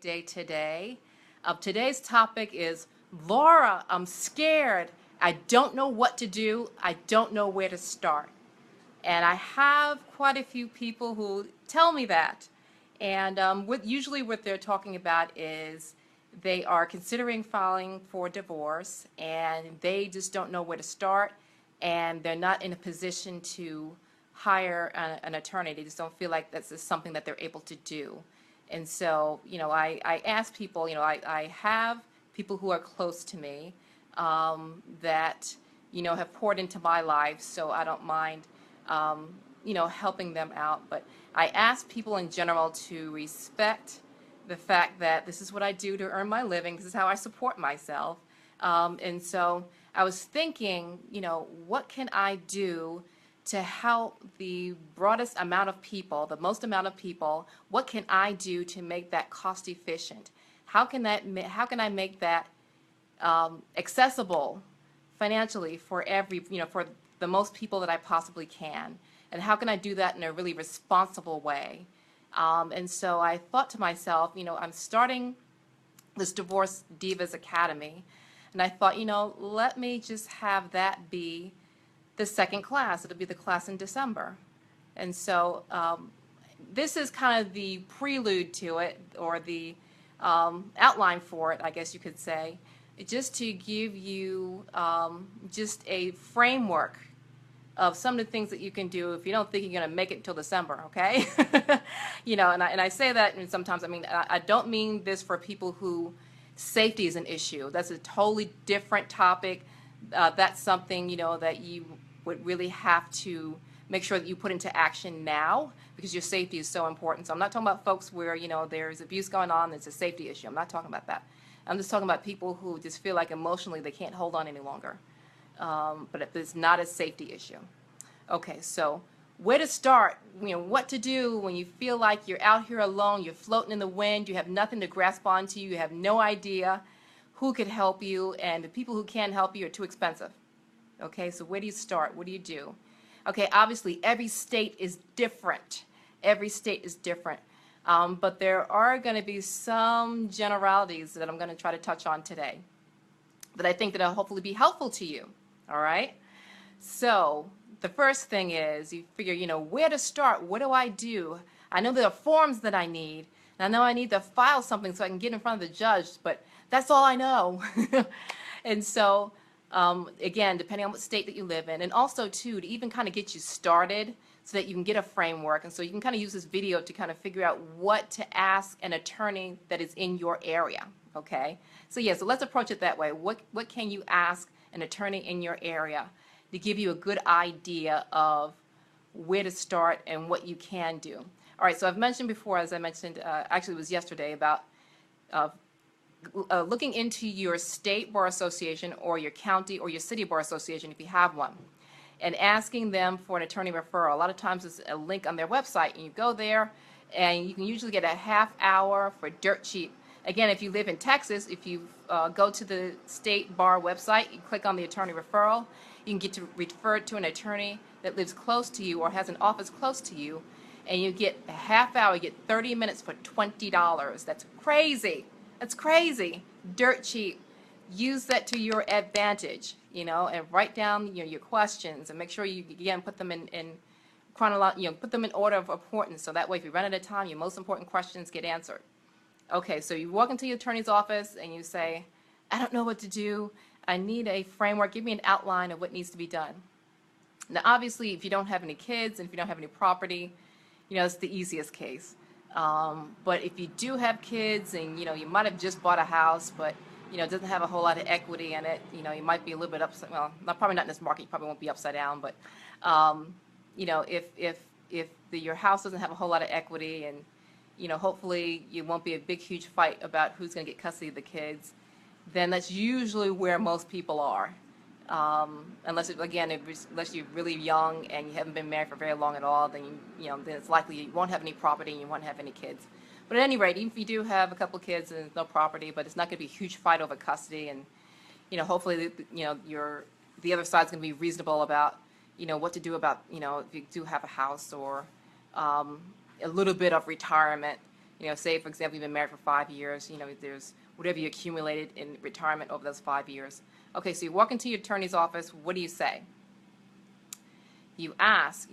day today. Today's topic is, Laura, I'm scared. I don't know what to do. I don't know where to start. And I have quite a few people who tell me that. And usually what they're talking about is they are considering filing for divorce and they just don't know where to start, and they're not in a position to hire an attorney. They just don't feel like that's just something that they're able to do. And so, I ask people, I have people who are close to me that, have poured into my life, so I don't mind, helping them out. But I ask people in general to respect the fact that this is what I do to earn my living. This is how I support myself. And so I was thinking, what can I do to help the broadest amount of people, the most amount of people? What can I do to make that cost efficient? How can I make that accessible financially for for the most people that I possibly can? And how can I do that in a really responsible way? And so I thought to myself, I'm starting this Divorce Divas Academy, and I thought, let me just have that be the second class. It'll be the class in December. And so this is kind of the prelude to it, or the outline for it, I guess you could say, just to give you just a framework of some of the things that you can do if you don't think you're going to make it until December, okay? And I say that, and sometimes, I don't mean this for people who safety is an issue. That's a totally different topic. That's something, that you would really have to make sure that you put into action now, because your safety is so important. So I'm not talking about folks where, there's abuse going on, it's a safety issue. I'm not talking about that. I'm just talking about people who just feel like emotionally they can't hold on any longer. But if it's not a safety issue. Okay, so where to start, what to do when you feel like you're out here alone, you're floating in the wind, you have nothing to grasp onto, you have no idea who could help you, and the people who can help you are too expensive. Okay, so where do you start? What do you do? Okay, obviously every state is different. Every state is different. But there are going to be some generalities that I'm going to try to touch on today that I think that will hopefully be helpful to you. All right? So the first thing is you figure, where to start? What do I do? I know there are forms that I need, and I know I need to file something so I can get in front of the judge, but that's all I know. And so, again, depending on what state that you live in, and also, too, to even kind of get you started so that you can get a framework, and so you can kind of use this video to kind of figure out what to ask an attorney that is in your area, okay? So, yeah, so let's approach it that way. What can you ask an attorney in your area to give you a good idea of where to start and what you can do? All right, so I've mentioned before, as I mentioned, actually it was yesterday, about looking into your state bar association or your county or your city bar association if you have one, and asking them for an attorney referral. A lot of times it's a link on their website, and you go there and you can usually get a half hour for dirt cheap. Again, if you live in Texas, if you go to the state bar website, you click on the attorney referral, you can get to referred to an attorney that lives close to you or has an office close to you, and you get a half hour, you get 30 minutes for $20. That's crazy. That's crazy. Dirt cheap. Use that to your advantage, and write down your questions, and make sure you, again, put them in put them in order of importance, so that way if you run out of time, your most important questions get answered. Okay, so you walk into your attorney's office and you say, I don't know what to do. I need a framework. Give me an outline of what needs to be done. Now, obviously, if you don't have any kids and if you don't have any property, it's the easiest case. But if you do have kids and, you might have just bought a house, but, it doesn't have a whole lot of equity in it, you might be a little bit upside, well, probably not in this market, you probably won't be upside down, but, if your house doesn't have a whole lot of equity, and hopefully it won't be a big, huge fight about who's going to get custody of the kids, then that's usually where most people are. Unless you're really young and you haven't been married for very long at all, then then it's likely you won't have any property and you won't have any kids. But at any rate, even if you do have a couple kids and there's no property, but it's not going to be a huge fight over custody, and hopefully the other side's going to be reasonable about what to do about if you do have a house or a little bit of retirement. say, for example, you've been married for 5 years, there's whatever you accumulated in retirement over those 5 years. Okay, so you walk into your attorney's office, what do you say? You ask,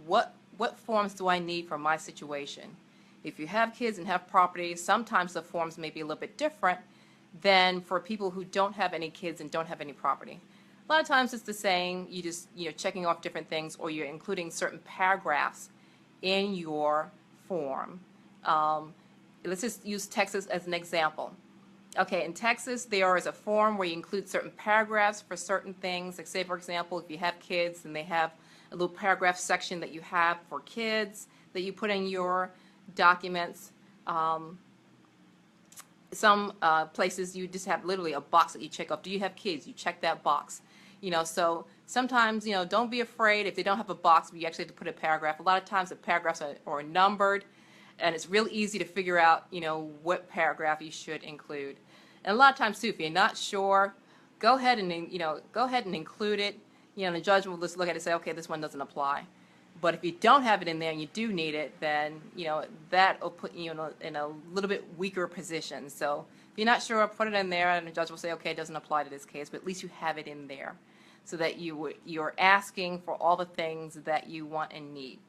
what forms do I need for my situation? If you have kids and have property, sometimes the forms may be a little bit different than for people who don't have any kids and don't have any property. A lot of times it's the same, you just, checking off different things, or you're including certain paragraphs in your form. Let's just use Texas as an example. Okay, in Texas, there is a form where you include certain paragraphs for certain things. Like, say, for example, if you have kids and they have a little paragraph section that you have for kids that you put in your documents. Some places you just have literally a box that you check off. Do you have kids? You check that box. So sometimes, don't be afraid if they don't have a box, but you actually have to put a paragraph. A lot of times the paragraphs are numbered, and it's really easy to figure out, what paragraph you should include. And a lot of times too, if you're not sure, go ahead and include it. The judge will just look at it and say, okay, this one doesn't apply. But if you don't have it in there and you do need it, then, that will put you in a little bit weaker position. So if you're not sure, put it in there, and the judge will say, okay, it doesn't apply to this case, but at least you have it in there so that you're asking for all the things that you want and need.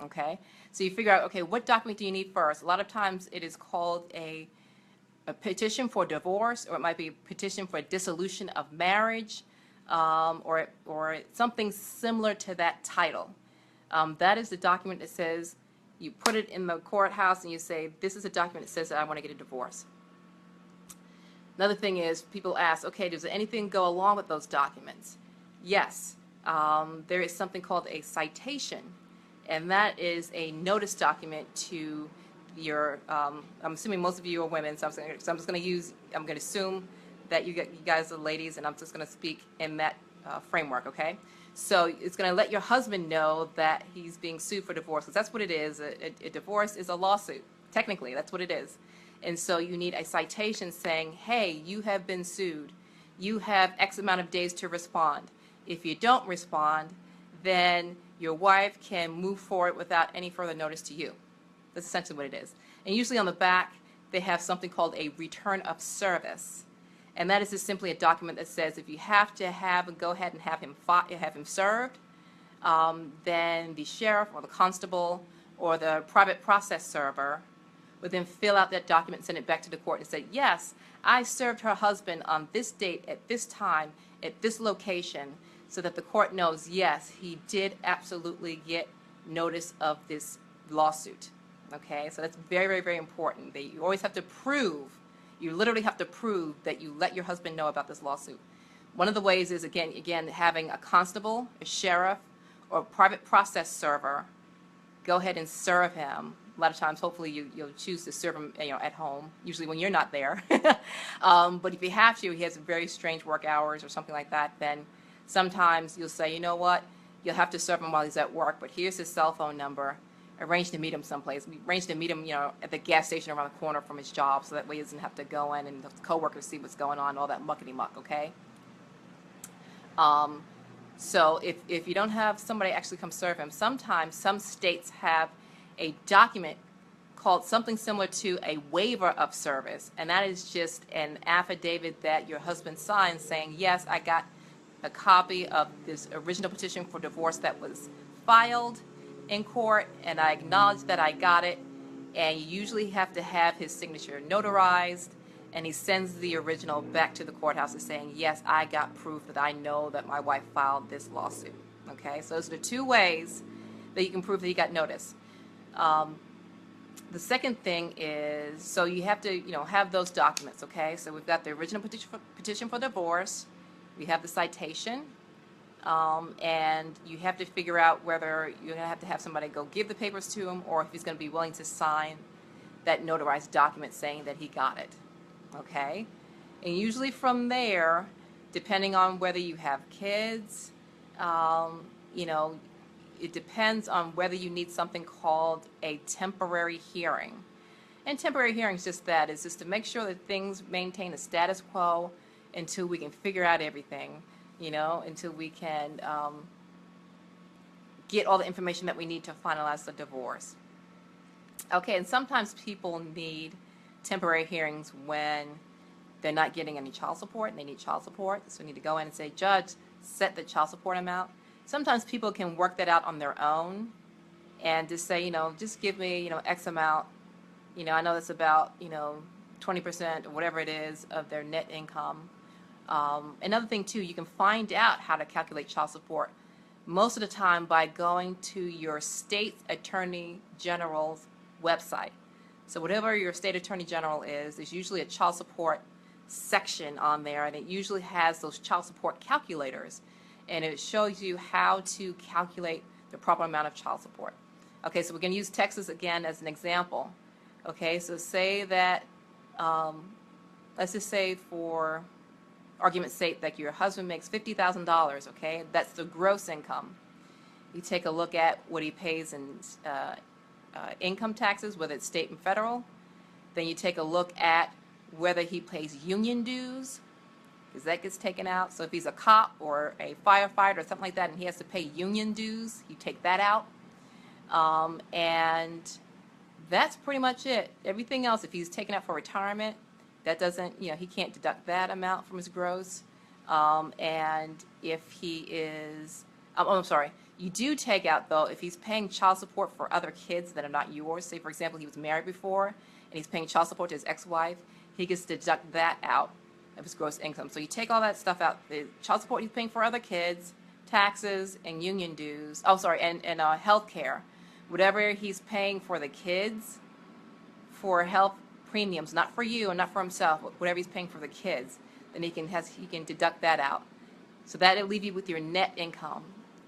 Okay? So you figure out, okay, what document do you need first? A lot of times it is called a petition for divorce, or it might be a petition for dissolution of marriage, or something similar to that title. That is the document that says, you put it in the courthouse and you say, this is a document that says that I want to get a divorce. Another thing is, people ask, okay, does anything go along with those documents? Yes. There is something called a citation, and that is a notice document to your, I'm assuming most of you are women, so I'm just going to assume that you guys are ladies, and I'm just going to speak in that framework, okay? So it's going to let your husband know that he's being sued for divorce, because that's what it is. A divorce is a lawsuit. Technically, that's what it is. And so you need a citation saying, hey, you have been sued. You have X amount of days to respond. If you don't respond, then your wife can move forward without any further notice to you. That's essentially what it is. And usually on the back, they have something called a return of service. And that is just simply a document that says if you have to go ahead and have him served, then the sheriff or the constable or the private process server would then fill out that document and send it back to the court and say, yes, I served her husband on this date at this time at this location, so that the court knows, yes, he did absolutely get notice of this lawsuit. Okay, so that's very, very, very important. You always have to prove, you literally have to prove that you let your husband know about this lawsuit. One of the ways is, again, having a constable, a sheriff, or a private process server go ahead and serve him. A lot of times, hopefully, you'll choose to serve him, at home, usually when you're not there. But if you have to, he has very strange work hours or something like that, then sometimes you'll say, you know what, you'll have to serve him while he's at work, but here's his cell phone number. Arrange to meet him someplace. Arrange to meet him, at the gas station around the corner from his job, so that way he doesn't have to go in and the coworkers see what's going on, all that muckety-muck, okay? So if you don't have somebody actually come serve him, sometimes some states have a document called something similar to a waiver of service, and that is just an affidavit that your husband signs saying, yes, I got a copy of this original petition for divorce that was filed in court, and I acknowledge that I got it, and you usually have to have his signature notarized, and he sends the original back to the courthouse saying, yes, I got proof that I know that my wife filed this lawsuit. Okay, so those are the two ways that you can prove that you got notice. The second thing is, so you have to, have those documents, okay? So we've got the original petition for divorce, we have the citation, and you have to figure out whether you're going to have somebody go give the papers to him, or if he's going to be willing to sign that notarized document saying that he got it, okay? And usually from there, depending on whether you have kids, it depends on whether you need something called a temporary hearing. And temporary hearing is just that. It's just to make sure that things maintain the status quo until we can figure out everything, until we can get all the information that we need to finalize the divorce. Okay, and sometimes people need temporary hearings when they're not getting any child support and they need child support. So we need to go in and say, Judge, set the child support amount. Sometimes people can work that out on their own and just say, just give me, X amount. I know that's about, 20% or whatever it is of their net income. Another thing, too, you can find out how to calculate child support most of the time by going to your state attorney general's website. So whatever your state attorney general is, there's usually a child support section on there, and it usually has those child support calculators, and it shows you how to calculate the proper amount of child support. Okay, so we're going to use Texas again as an example. Okay, so say that, let's just say for argument's sake that your husband makes $50,000, okay? That's the gross income. You take a look at what he pays in income taxes, whether it's state and federal. Then you take a look at whether he pays union dues, because that gets taken out. So if he's a cop or a firefighter or something like that and he has to pay union dues, you take that out. And that's pretty much it. Everything else, if he's taken out for retirement, that doesn't, he can't deduct that amount from his gross. And if he is, I'm sorry, you do take out, though, if he's paying child support for other kids that are not yours. Say, for example, he was married before and he's paying child support to his ex-wife, he gets to deduct that out of his gross income. So you take all that stuff out, the child support he's paying for other kids, taxes, and union dues, and health care. Whatever he's paying for the kids, for health premiums, not for you and not for himself, but whatever he's paying for the kids, then he can deduct that out. So that'll leave you with your net income.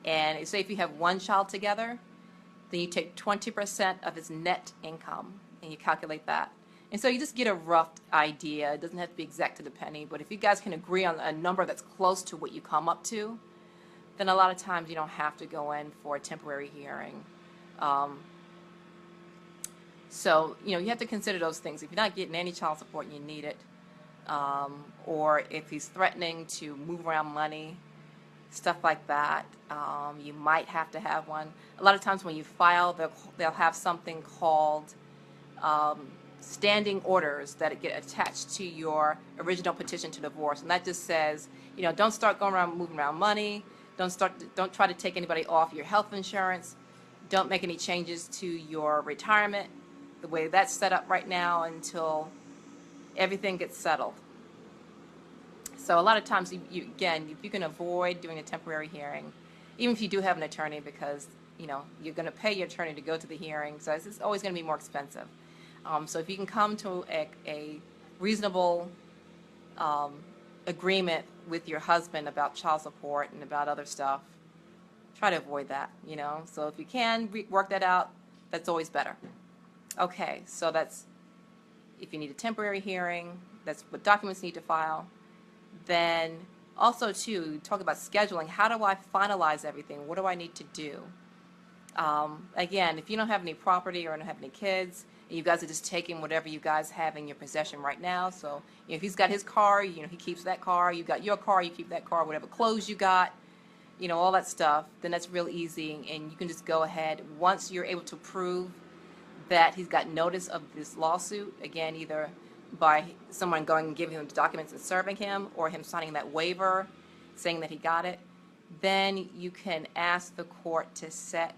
And say if you have one child together, then you take 20% of his net income and you calculate that. And so you just get a rough idea. It doesn't have to be exact to the penny, but if you guys can agree on a number that's close to what you come up to, then a lot of times you don't have to go in for a temporary hearing. So, you have to consider those things. If you're not getting any child support and you need it, or if he's threatening to move around money, stuff like that, you might have to have one. A lot of times when you file, they'll have something called standing orders that get attached to your original petition to divorce, and that just says, don't start going around moving around money. Don't try to take anybody off your health insurance. Don't make any changes to your retirement, the way that's set up right now, until everything gets settled. So a lot of times, again, if you can avoid doing a temporary hearing, even if you do have an attorney, because you're going to pay your attorney to go to the hearing, so it's always going to be more expensive. So if you can come to a reasonable agreement with your husband about child support and about other stuff, try to avoid that. So if you can work that out, that's always better. Okay, so that's if you need a temporary hearing, that's what documents need to file. Then also, too, talk about scheduling. How do I finalize everything? What do I need to do? Again, if you don't have any property or don't have any kids, and you guys are just taking whatever you guys have in your possession right now, so if he's got his car, he keeps that car. You got your car, you keep that car. Whatever clothes you got, all that stuff, then that's real easy, and you can just go ahead. Once you're able to prove that he's got notice of this lawsuit, again, either by someone going and giving him the documents and serving him, or him signing that waiver saying that he got it, then you can ask the court to set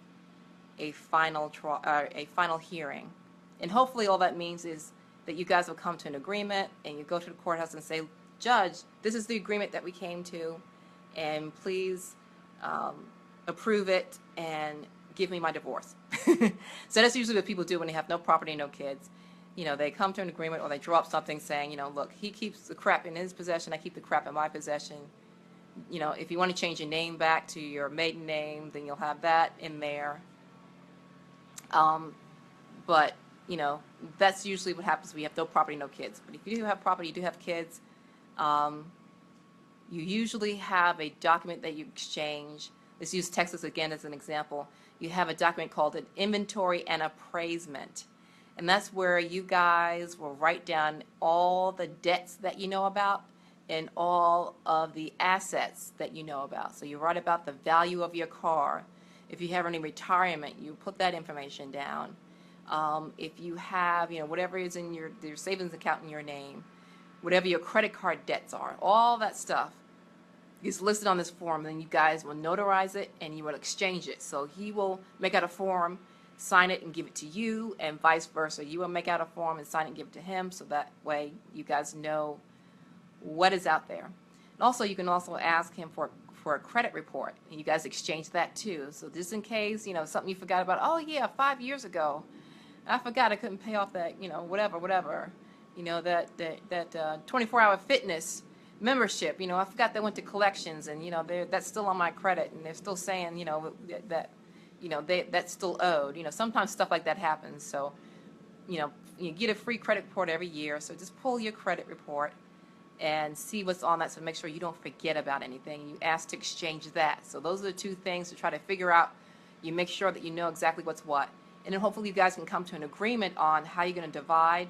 a final hearing. And hopefully all that means is that you guys will come to an agreement, and you go to the courthouse and say, Judge, this is the agreement that we came to, and please approve it and give me my divorce. So that's usually what people do when they have no property, no kids. They come to an agreement, or they draw up something saying, look, he keeps the crap in his possession, I keep the crap in my possession. If you want to change your name back to your maiden name, then you'll have that in there. But, that's usually what happens when you have no property, no kids. But if you do have property, you do have kids, you usually have a document that you exchange. Let's use Texas again as an example. You have a document called an inventory and appraisement. And that's where you guys will write down all the debts that you know about and all of the assets that you know about. So you write about the value of your car. If you have any retirement, you put that information down. if you have, whatever is in your savings account in your name, whatever your credit card debts are, all that stuff is listed on this form. And then you guys will notarize it and you will exchange it. So he will make out a form, sign it, and give it to you, and vice versa. You will make out a form and sign it and give it to him, so that way you guys know what is out there. And also, you can also ask him for a credit report, and you guys exchange that too. So just in case, something you forgot about, oh yeah, 5 years ago, I forgot I couldn't pay off that, whatever, that 24-hour fitness membership, I forgot they went to collections, and, that's still on my credit, and they're still saying, that's still owed. Sometimes stuff like that happens. So, you get a free credit report every year. So just pull your credit report and see what's on that, so make sure you don't forget about anything. You ask to exchange that. So those are the two things to try to figure out. You make sure that you know exactly what's what. And then hopefully you guys can come to an agreement on how you're going to divide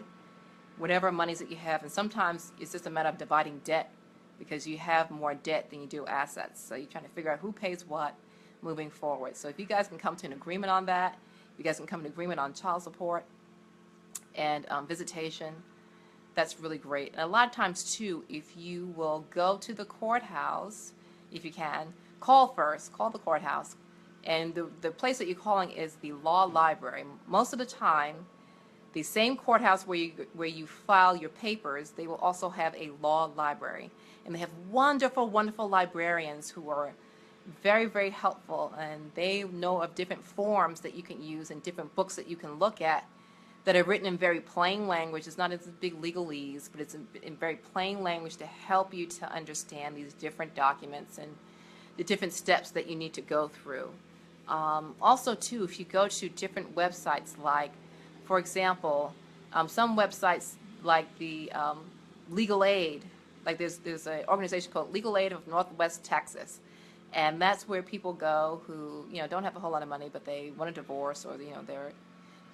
whatever monies that you have. And sometimes it's just a matter of dividing debt, because you have more debt than you do assets. So you're trying to figure out who pays what moving forward. So if you guys can come to an agreement on that, you guys can come to an agreement on child support and visitation, that's really great. And a lot of times too, if you will go to the courthouse, if you can, call the courthouse. And the place that you're calling is the law library. Most of the time, the same courthouse where you file your papers, they will also have a law library. And they have wonderful, wonderful librarians who are very, very helpful, and they know of different forms that you can use and different books that you can look at that are written in very plain language. It's not as big legalese, but it's in very plain language to help you to understand these different documents and the different steps that you need to go through. Also, too, if you go to different websites, like, for example, some websites like the Legal Aid, like there's an organization called Legal Aid of Northwest Texas, and that's where people go who don't have a whole lot of money, but they want a divorce, or they're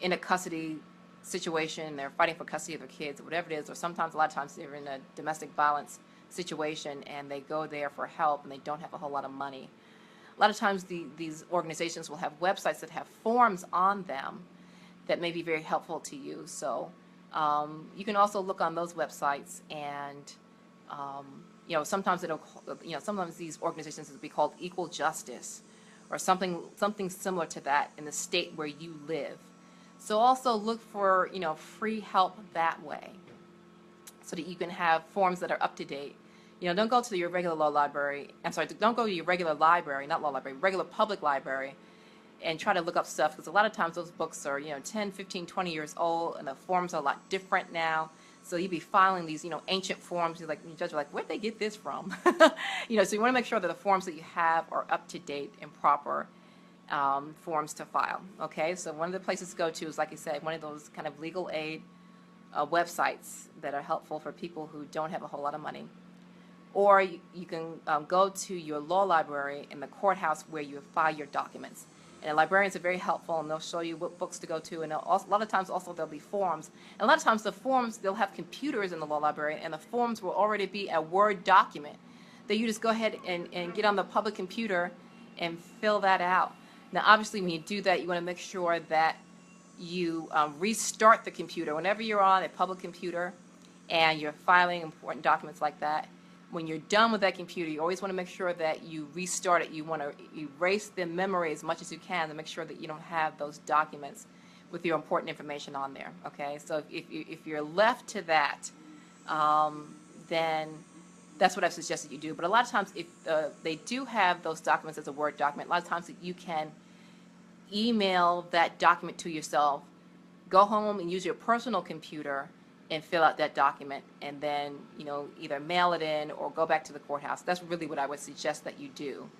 in a custody situation, they're fighting for custody of their kids, or whatever it is, or sometimes a lot of times they're in a domestic violence situation and they go there for help and they don't have a whole lot of money. A lot of times these organizations will have websites that have forms on them that may be very helpful to you. So you can also look on those websites, and sometimes sometimes these organizations will be called Equal Justice, or something similar to that in the state where you live. So also look for free help that way, so that you can have forms that are up to date. Don't go to your regular law library. I'm sorry, don't go to your regular library, not law library, regular public library, and try to look up stuff, because a lot of times those books are 10, 15, 20 years old, and the forms are a lot different now. So you'd be filing these ancient forms. You're like, the judge are like, where'd they get this from? So you want to make sure that the forms that you have are up to date and proper forms to file. Okay, so one of the places to go to is, like I said, one of those kind of legal aid websites that are helpful for people who don't have a whole lot of money. Or you can go to your law library in the courthouse where you file your documents. And librarians are very helpful, and they'll show you what books to go to. And also, a lot of times also there'll be forms. And a lot of times the forms, they'll have computers in the law library, and the forms will already be a Word document that you just go ahead and get on the public computer and fill that out. Now, obviously, when you do that, you want to make sure that you restart the computer. Whenever you're on a public computer and you're filing important documents like that, when you're done with that computer, you always want to make sure that you restart it. You want to erase the memory as much as you can to make sure that you don't have those documents with your important information on there. Okay, so if you're left to that, then that's what I've suggested you do. But a lot of times, if they do have those documents as a Word document, a lot of times you can email that document to yourself, go home and use your personal computer and fill out that document, and then either mail it in or go back to the courthouse. That's really what I would suggest that you do.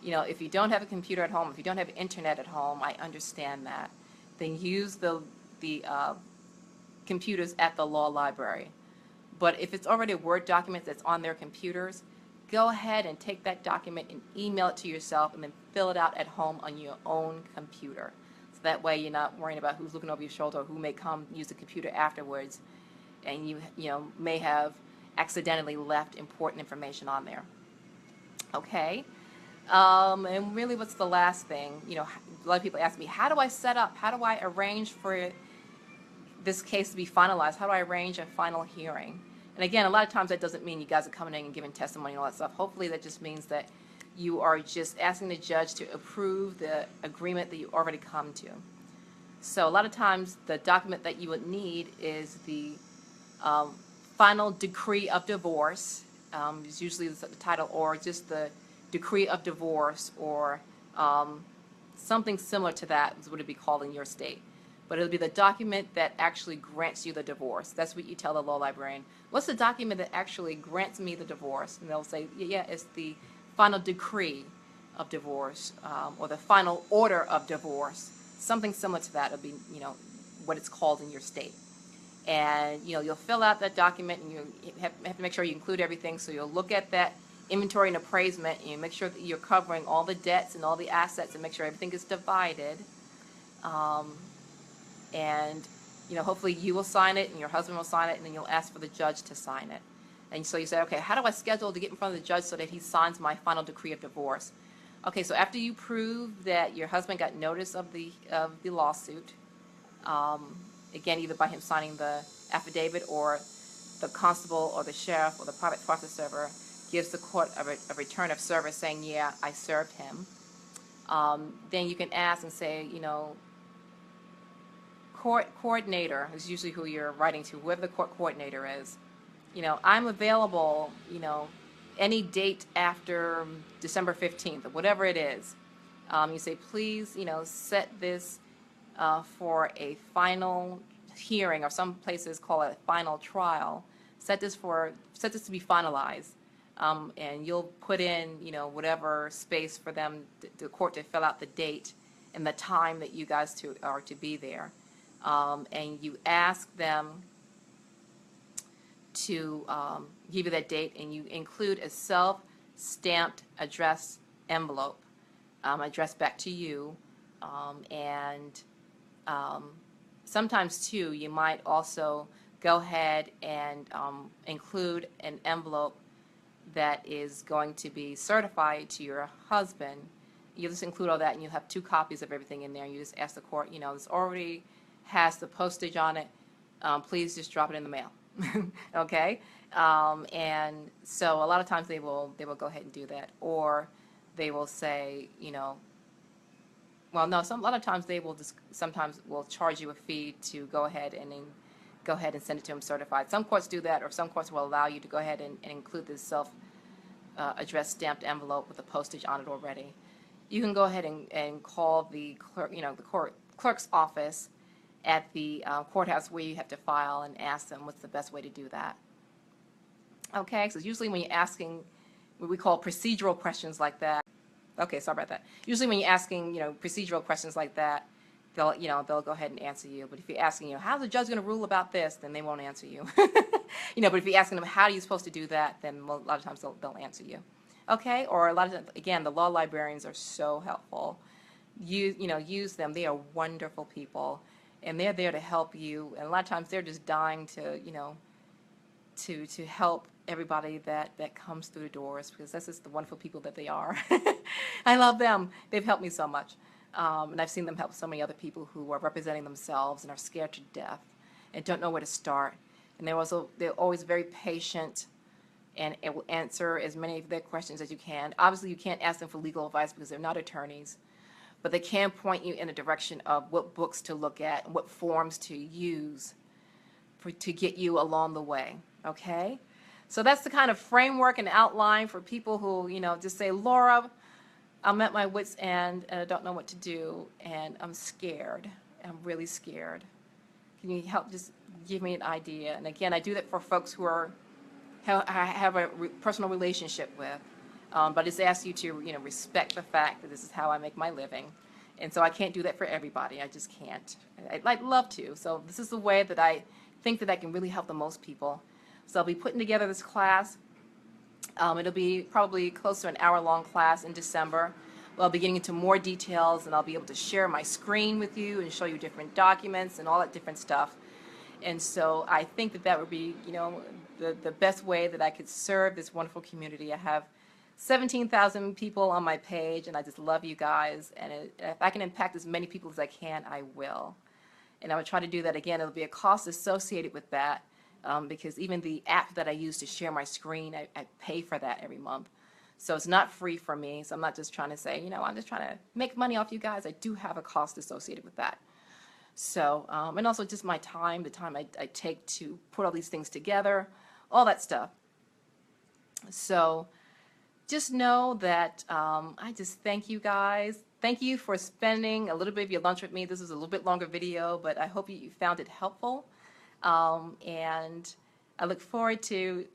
If you don't have a computer at home, if you don't have internet at home, I understand that. Then use the computers at the law library. But if it's already a Word document that's on their computers, go ahead and take that document and email it to yourself, and then fill it out at home on your own computer. So that way you're not worrying about who's looking over your shoulder or who may come use the computer afterwards, and you may have accidentally left important information on there. Okay, and really, what's the last thing? A lot of people ask me, how do I set up? How do I arrange for this case to be finalized? How do I arrange a final hearing? And again, a lot of times that doesn't mean you guys are coming in and giving testimony and all that stuff. Hopefully that just means that you are just asking the judge to approve the agreement that you already come to. So a lot of times the document that you would need is the final decree of divorce. Is usually the title, or just the decree of divorce, or something similar to that is what it would be called in your state. But it'll be the document that actually grants you the divorce. That's what you tell the law librarian. What's the document that actually grants me the divorce? And they'll say, yeah, it's the final decree of divorce, or the final order of divorce. Something similar to that would be, what it's called in your state. And, you'll fill out that document, and you have to make sure you include everything. So you'll look at that inventory and appraisement, and you make sure that you're covering all the debts and all the assets, and make sure everything is divided. And hopefully you will sign it, and your husband will sign it, and then you'll ask for the judge to sign it. And so you say, okay, how do I schedule to get in front of the judge so that he signs my final decree of divorce? Okay, so after you prove that your husband got notice of the lawsuit, again, either by him signing the affidavit, or the constable or the sheriff or the private process server gives the court a return of service saying, yeah, I served him, then you can ask and say, court coordinator is usually who you're writing to, whoever the court coordinator is. I'm available, any date after December 15th, or whatever it is. You say, please, set this for a final hearing, or some places call it a final trial. Set this to be finalized, and you'll put in, whatever space for them, the court, to fill out the date and the time that you guys are to be there. And you ask them to give you that date, and you include a self-stamped address envelope, addressed back to you, and sometimes too you might also go ahead and include an envelope that is going to be certified to your husband. You just include all that, and you have 2 copies of everything in there. You just ask the court, this already has the postage on it, please just drop it in the mail. Okay? And so a lot of times they will go ahead and do that, or they will say, well, no, a lot of times they will sometimes will charge you a fee to go ahead and send it to them certified. Some courts do that, or some courts will allow you to go ahead and include this self-addressed stamped envelope with the postage on it already. You can go ahead and call the clerk, the clerk's office at the courthouse where you have to file, and ask them what's the best way to do that. Okay, so usually when you're asking what we call procedural questions like that, okay, sorry about that. Usually when you're asking, procedural questions like that, they'll go ahead and answer you. But if you're asking, how's the judge going to rule about this, then they won't answer you. But if you're asking them, how are you supposed to do that, then a lot of times they'll answer you. Okay, or a lot of times, again, the law librarians are so helpful. Use them. They are wonderful people, and they're there to help you. And a lot of times they're just dying to, to help everybody that comes through the doors, because that's just the wonderful people that they are. I love them. They've helped me so much. And I've seen them help so many other people who are representing themselves and are scared to death and don't know where to start. And they're always very patient, and it will answer as many of their questions as you can. Obviously, you can't ask them for legal advice because they're not attorneys, but they can point you in the direction of what books to look at and what forms to use to get you along the way. Okay? So that's the kind of framework and outline for people who, just say, Laura, I'm at my wit's end and I don't know what to do, and I'm scared. I'm really scared. Can you help just give me an idea? And again, I do that for folks who I have a personal relationship with, but I just ask you to respect the fact that this is how I make my living, and so I can't do that for everybody. I just can't. I'd love to. So this is the way that I think that I can really help the most people. So I'll be putting together this class. It'll be probably close to an hour-long class in December. Well, I'll be getting into more details, and I'll be able to share my screen with you and show you different documents and all that different stuff. And so I think that would be, the best way that I could serve this wonderful community. I have 17,000 people on my page, and I just love you guys. And if I can impact as many people as I can, I will. and I would try to do that again. It'll be a cost associated with that, because even the app that I use to share my screen, I pay for that every month. So it's not free for me. So I'm not just trying to say, I'm just trying to make money off you guys. I do have a cost associated with that. So, and also just my time, the time I take to put all these things together, all that stuff. So just know that I just thank you guys. Thank you for spending a little bit of your lunch with me. This is a little bit longer video, but I hope you found it helpful. And I look forward to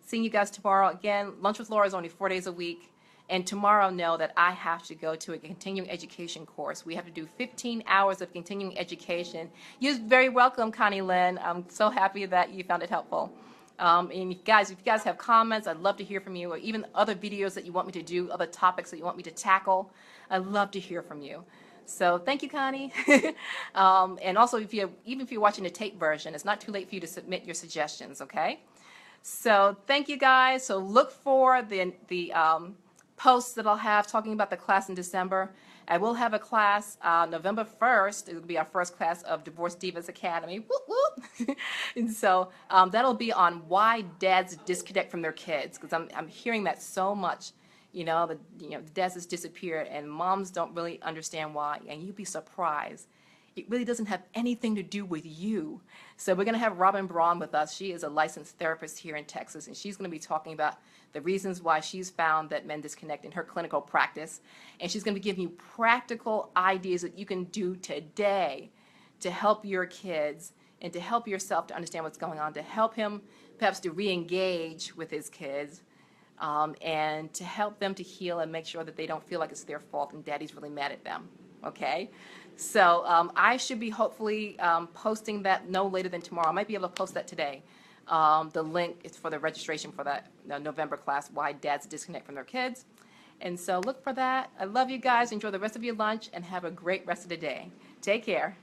seeing you guys tomorrow. Again, Lunch with Laura is only 4 days a week. And tomorrow, know that I have to go to a continuing education course. We have to do 15 hours of continuing education. You're very welcome, Connie Lynn. I'm so happy that you found it helpful. And if you guys have comments, I'd love to hear from you, or even other videos that you want me to do, other topics that you want me to tackle. I'd love to hear from you. So thank you, Connie. And also, even if you're watching the tape version, it's not too late for you to submit your suggestions, okay? So thank you, guys. So look for the posts that I'll have talking about the class in December. I will have a class November 1st. It will be our first class of Divorce Divas Academy. Whoop, whoop. And so that'll be on why dads disconnect from their kids, because I'm hearing that so much. The dads just disappeared, and moms don't really understand why, and you'd be surprised. It really doesn't have anything to do with you. So we're going to have Robin Braun with us. She is a licensed therapist here in Texas, and she's going to be talking about the reasons why she's found that men disconnect in her clinical practice. And she's going to be giving you practical ideas that you can do today to help your kids and to help yourself to understand what's going on, to help him perhaps to re-engage with his kids, and to help them to heal and make sure that they don't feel like it's their fault and daddy's really mad at them. Okay? So I should be hopefully posting that no later than tomorrow. I might be able to post that today. The link is for the registration for that November class, Why Dads Disconnect from Their Kids. And so look for that. I love you guys. Enjoy the rest of your lunch and have a great rest of the day. Take care.